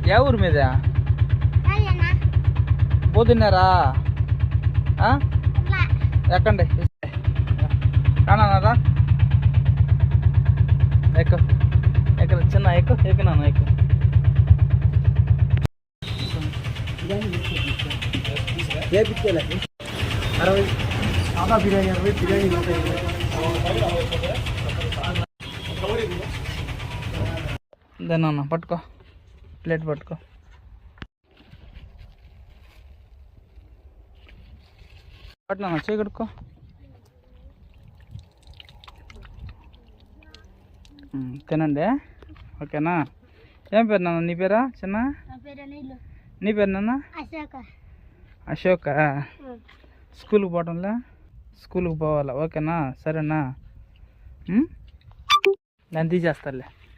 ఏ ఊరు మీద పోతున్నారా ఎక్కండి కానారా ఎక్కు ఎక్కడ చిన్న ఎక్కు ఎక్కినాను ఎక్కు అరవై సాదా బిర్యానీ 60 బిర్యానీ 150 దేనన్నా పట్టుకో ప్లేట్ పట్టుకో పట్టినా చేయి కడుక్కో తినండి ఓకేనా ఏం పేరు నాన్న నీ పేరా చిన్న నీ పేరు నాన్న అశోక స్కూల్కి పోవటంలే స్కూల్కి పోవాలా ఓకేనా సరేనా నేను తీసేస్తాలే